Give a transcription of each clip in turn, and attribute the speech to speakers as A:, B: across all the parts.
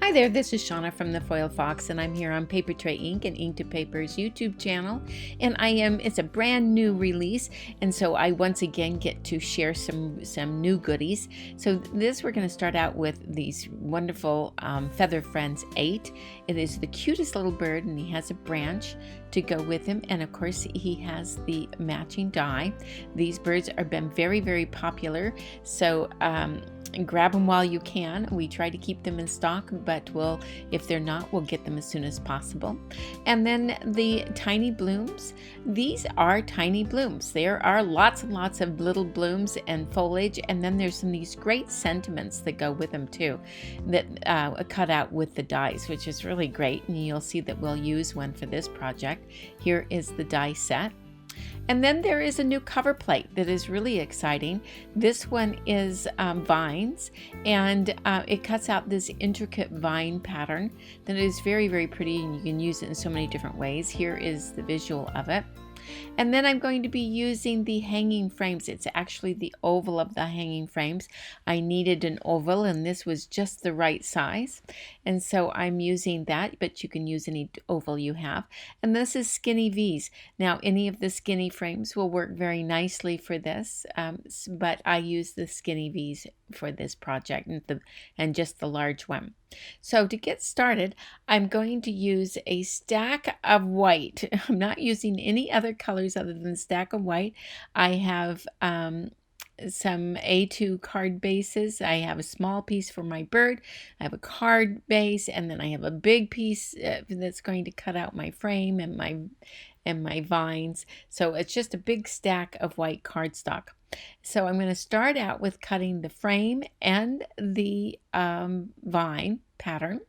A: Hi there, this is Shauna from the Foil Fox, and I'm here on Paper Tray Ink and Ink to Paper's YouTube channel. And it's a brand new release, and so I once again get to share some new goodies. So this, we're going to start out with these wonderful Feather Friends 8. It is the cutest little bird, and he has a branch to go with him, and of course he has the matching die. These birds have been very, very popular, so and grab them while you can. We try to keep them in stock, but if they're not, we'll get them as soon as possible. And then the tiny blooms. These are tiny blooms. There are lots and lots of little blooms and foliage, and then there's these great sentiments that go with them too, that cut out with the dies, which is really great. And you'll see that we'll use one for this project. Here is the die set. And then there is a new cover plate that is really exciting. This one is vines, and it cuts out this intricate vine pattern that is very, very pretty, and you can use it in so many different ways. Here is the visual of it. And then I'm going to be using the hanging frames. It's actually the oval of the hanging frames. I needed an oval, and this was just the right size. And so I'm using that, but you can use any oval you have. And this is skinny V's. Now, any of the skinny frames will work very nicely for this, but I use the skinny V's for this project and just the large one. So to get started, I'm going to use a stack of white. I'm not using any other colors other than stack of white. I have some A2 card bases. I have a small piece for my bird. I have a card base, and then I have a big piece that's going to cut out my frame and my vines. So it's just a big stack of white cardstock. So I'm going to start out with cutting the frame and the vine pattern.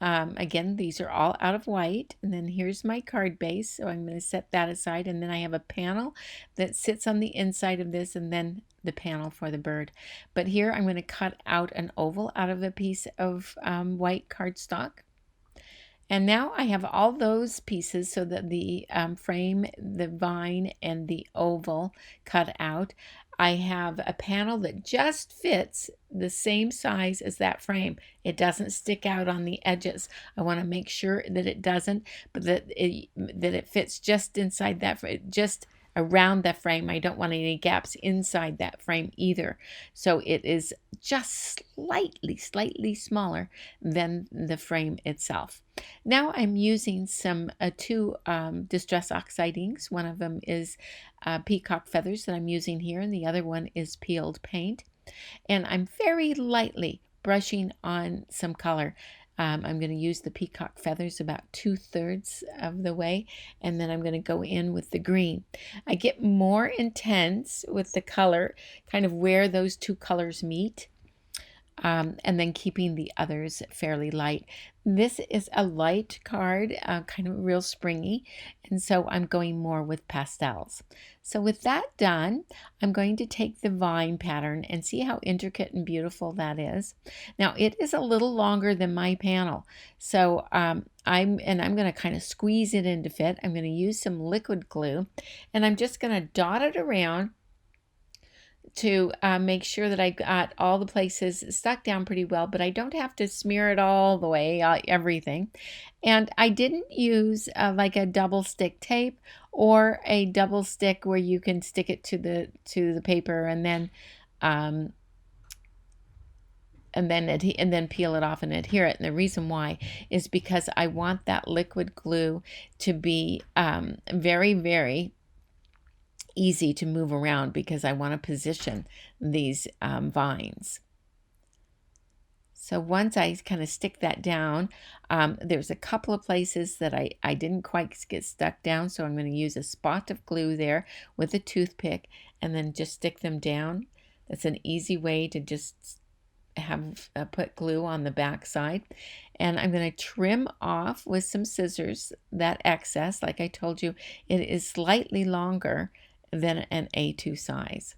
A: Again, these are all out of white, and then here's my card base, so I'm going to set that aside, and then I have a panel that sits on the inside of this, and then the panel for the bird. But here I'm going to cut out an oval out of a piece of white cardstock. And now I have all those pieces so that the frame, the vine, and the oval cut out. I have a panel that just fits the same size as that frame. It doesn't stick out on the edges. I want to make sure that it doesn't, but that it fits just inside that, just around the frame. I don't want any gaps inside that frame either. So it is just slightly smaller than the frame itself. Now I'm using two Distress Oxide inks. One of them is peacock feathers that I'm using here, and the other one is peeled paint. And I'm very lightly brushing on some color. I'm going to use the peacock feathers about 2/3 of the way, and then I'm going to go in with the green. I get more intense with the color, kind of where those two colors meet. And then keeping the others fairly light. This is a light card, kind of real springy, and so I'm going more with pastels. So with that done, I'm going to take the vine pattern and see how intricate and beautiful that is. Now it is a little longer than my panel, so I'm going to kind of squeeze it in to fit. I'm going to use some liquid glue, and I'm just going to dot it around to make sure that I got all the places stuck down pretty well, but I don't have to smear it all the way, everything. And I didn't use like a double stick tape or a double stick where you can stick it to the paper and then peel it off and adhere it. And the reason why is because I want that liquid glue to be very, very easy to move around, because I want to position these vines. So once I kind of stick that down, there's a couple of places that I didn't quite get stuck down, so I'm going to use a spot of glue there with a toothpick and then just stick them down. That's an easy way to just have put glue on the back side. And I'm going to trim off with some scissors that excess. Like I told you, it is slightly longer than an A2 size.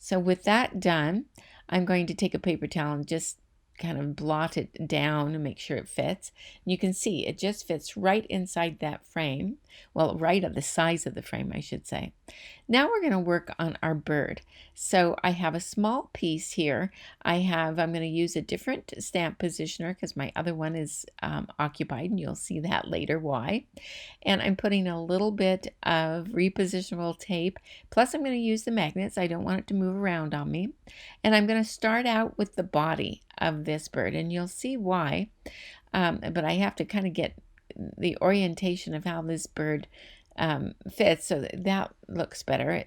A: So with that done, I'm going to take a paper towel and just kind of blot it down and make sure it fits. And you can see it just fits right inside that frame. Well, right at the size of the frame, I should say. Now we're going to work on our bird. So I have a small piece here. I'm going to use a different stamp positioner because my other one is occupied, and you'll see that later why. And I'm putting a little bit of repositionable tape. Plus I'm going to use the magnets. I don't want it to move around on me. And I'm going to start out with the body of this bird, and you'll see why. But I have to kind of get the orientation of how this bird fits so that looks better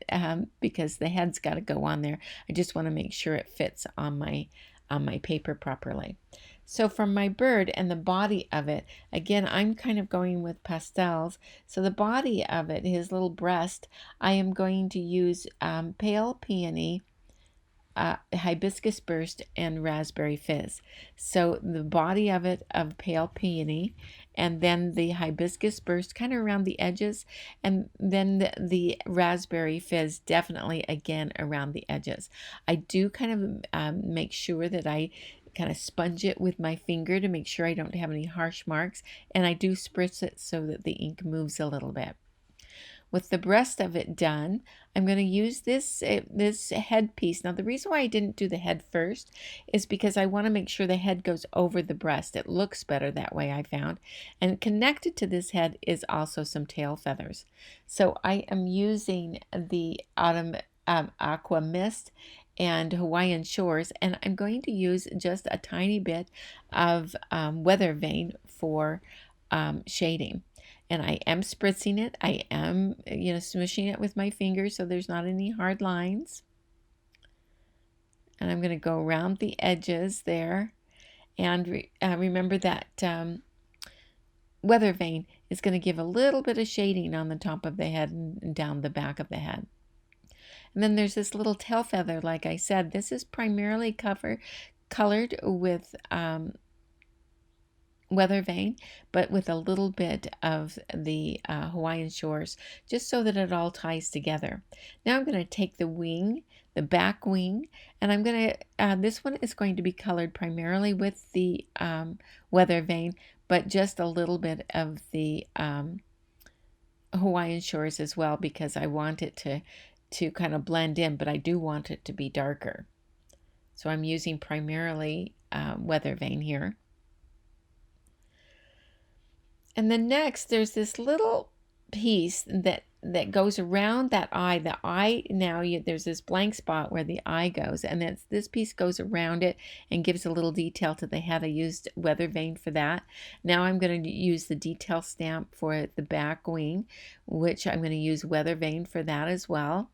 A: because the head's got to go on there. I just want to make sure it fits on my paper properly. So for my bird and the body of it, again, I'm kind of going with pastels. So the body of it, his little breast, I am going to use pale peony, hibiscus burst, and raspberry fizz. So the body of it of pale peony, and then the hibiscus burst kind of around the edges, and then the raspberry fizz definitely again around the edges. I do kind of make sure that I kind of sponge it with my finger to make sure I don't have any harsh marks, and I do spritz it so that the ink moves a little bit. With the breast of it done, I'm going to use this head piece. Now, the reason why I didn't do the head first is because I want to make sure the head goes over the breast. It looks better that way, I found. And connected to this head is also some tail feathers. So I am using the Autumn Aqua Mist and Hawaiian Shores, and I'm going to use just a tiny bit of Weather Vane for shading. And I am spritzing it. I am, smishing it with my fingers so there's not any hard lines. And I'm going to go around the edges there. And remember that Weather Vane is going to give a little bit of shading on the top of the head and down the back of the head. And then there's this little tail feather, like I said. This is primarily colored with Weather Vane, but with a little bit of the Hawaiian Shores, just so that it all ties together. Now I'm going to take the wing, the back wing, and I'm going to, this one is going to be colored primarily with the Weather Vane, but just a little bit of the Hawaiian Shores as well, because I want it to kind of blend in, but I do want it to be darker. So I'm using primarily Weather Vane here. And then next, there's this little piece that goes around that eye. The eye, now there's this blank spot where the eye goes, and this piece goes around it and gives a little detail to the head. I used Weather Vane for that. Now I'm going to use the detail stamp for the back wing, which I'm going to use Weather Vane for that as well.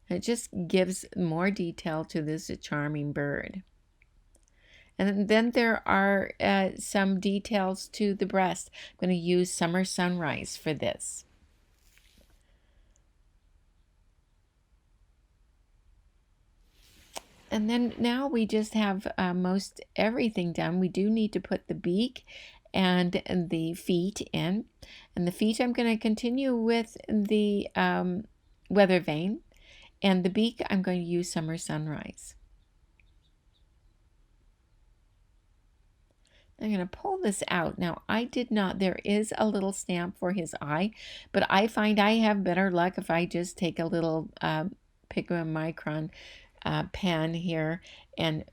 A: It just gives more detail to this charming bird. And then there are some details to the breast. I'm going to use Summer Sunrise for this. And then now we just have most everything done. We do need to put the beak and the feet in. And the feet I'm going to continue with the Weather Vane. And the beak I'm going to use Summer Sunrise. I'm going to pull this out. Now, there is a little stamp for his eye, but I find I have better luck if I just take a little Pigment Micron pen here and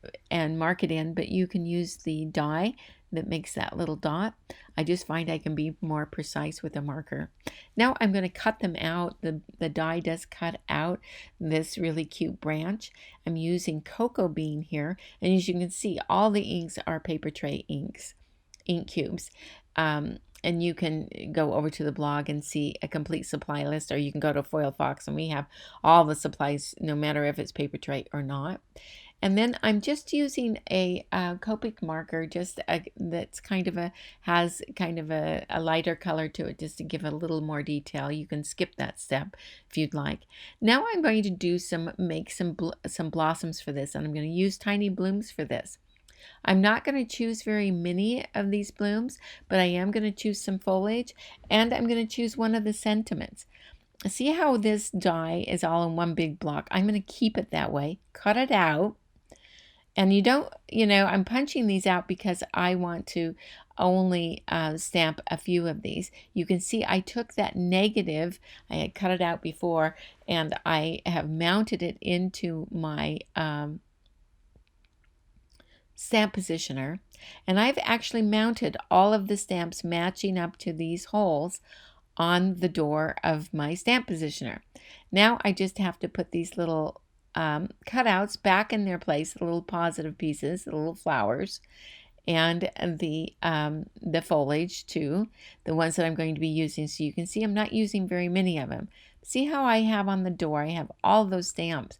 A: mark it in, but you can use the die that makes that little dot. I just find I can be more precise with a marker. Now I'm going to cut them out. The die does cut out this really cute branch. I'm using cocoa bean here, and as you can see, all the inks are paper tray ink cubes. And you can go over to the blog and see a complete supply list, or you can go to Foil Fox and we have all the supplies, no matter if it's paper tray or not. And then I'm just using a Copic marker, that's has kind of a lighter color to it, just to give a little more detail. You can skip that step if you'd like. Now I'm going to make some blossoms for this, and I'm going to use tiny blooms for this. I'm not going to choose very many of these blooms, but I am going to choose some foliage, and I'm going to choose one of the sentiments. See how this die is all in one big block? I'm going to keep it that way, cut it out, And you don't, I'm punching these out because I want to only stamp a few of these. You can see I took that negative, I had cut it out before, and I have mounted it into my stamp positioner. And I've actually mounted all of the stamps matching up to these holes on the door of my stamp positioner. Now I just have to put these little cutouts back in their place, the little positive pieces, the little flowers, and the foliage too, the ones that I'm going to be using. So you can see I'm not using very many of them. See how I have on the door, I have all those stamps.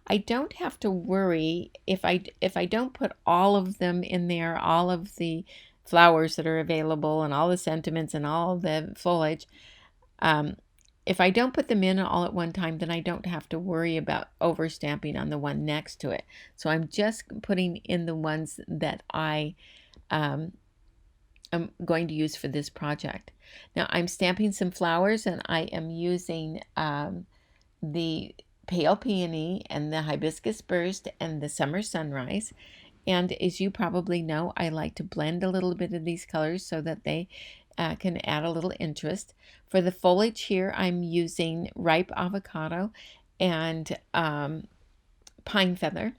A: I don't have to worry if I don't put all of them in there, all of the flowers that are available and all the sentiments and all the foliage. If I don't put them in all at one time, then I don't have to worry about overstamping on the one next to it. So I'm just putting in the ones that I am going to use for this project. Now I'm stamping some flowers, and I am using the pale peony and the hibiscus burst and the summer sunrise. And as you probably know, I like to blend a little bit of these colors so that they can add a little interest. For the foliage here, I'm using ripe avocado and pine feather.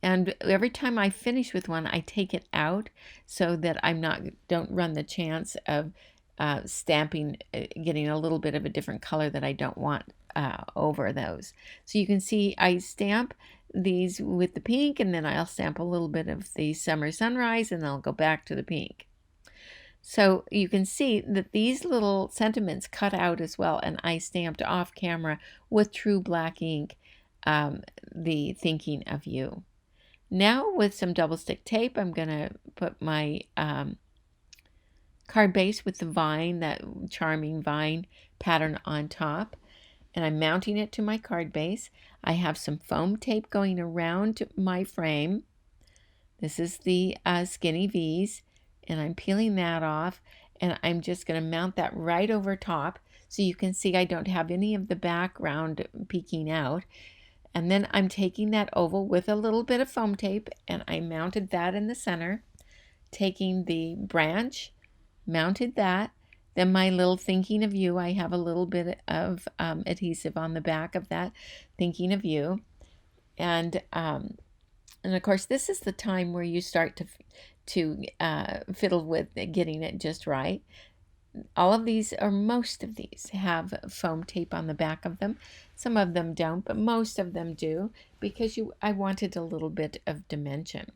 A: And every time I finish with one, I take it out so that don't run the chance of stamping, getting a little bit of a different color that I don't want over those. So you can see I stamp these with the pink, and then I'll stamp a little bit of the summer sunrise, and I'll go back to the pink. So you can see that these little sentiments cut out as well, and I stamped off camera with true black ink the thinking of you. Now with some double stick tape, I'm going to put my card base with the vine, that charming vine pattern on top, and I'm mounting it to my card base. I have some foam tape going around my frame. This is the Skinny V's, and I'm peeling that off, and I'm just going to mount that right over top so you can see I don't have any of the background peeking out. And then I'm taking that oval with a little bit of foam tape, and I mounted that in the center, taking the branch, mounted that. Then my little thinking of you, I have a little bit of adhesive on the back of that thinking of you. And of course, this is the time where you start to fiddle with getting it just right. All of these, or most of these, have foam tape on the back of them. Some of them don't, but most of them do, because I wanted a little bit of dimension.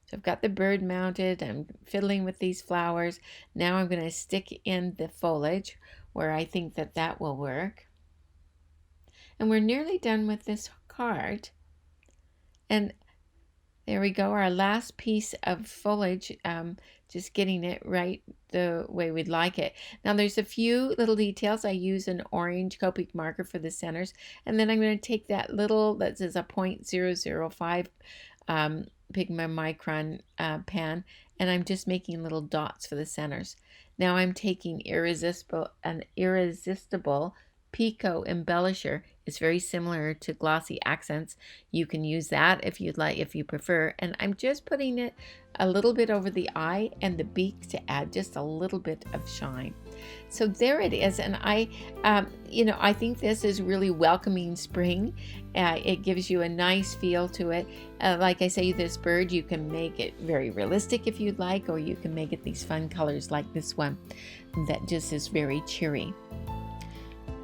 A: So I've got the bird mounted. I'm fiddling with these flowers. Now I'm going to stick in the foliage where I think that will work. And we're nearly done with this card. And there we go, our last piece of foliage, just getting it right the way we'd like it. Now there's a few little details. I use an orange Copic marker for the centers, and then I'm going to take that little, that is a 0.005 Pigma Micron pen, and I'm just making little dots for the centers. Now I'm taking an irresistible Pico embellisher. It's very similar to glossy accents. You can use that if you'd like, if you prefer. And I'm just putting it a little bit over the eye and the beak to add just a little bit of shine. So there it is. And I think this is really welcoming spring. It gives you a nice feel to it. Like I say, this bird, you can make it very realistic if you'd like, or you can make it these fun colors like this one that just is very cheery.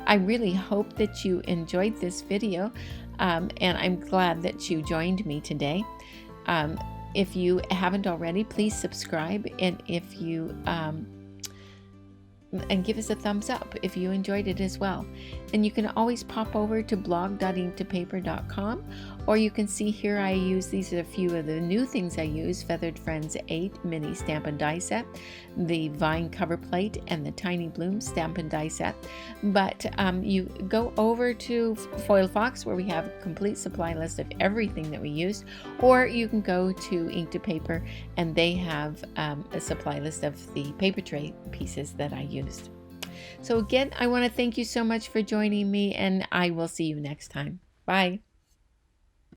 A: I really hope that you enjoyed this video, and I'm glad that you joined me today. If you haven't already, please subscribe, and if you and give us a thumbs up if you enjoyed it as well. And you can always pop over to blog.inktopaper.com, or you can see here these are a few of the new things I use: Feathered Friends 8 mini stamp and die set, the vine cover plate, and the Tiny Bloom stamp and die set. But you go over to Foil Fox, where we have a complete supply list of everything that we used, or you can go to Ink to Paper, and they have a supply list of the paper tray pieces that I used. So again, I want to thank you so much for joining me, and I will see you next time. Bye.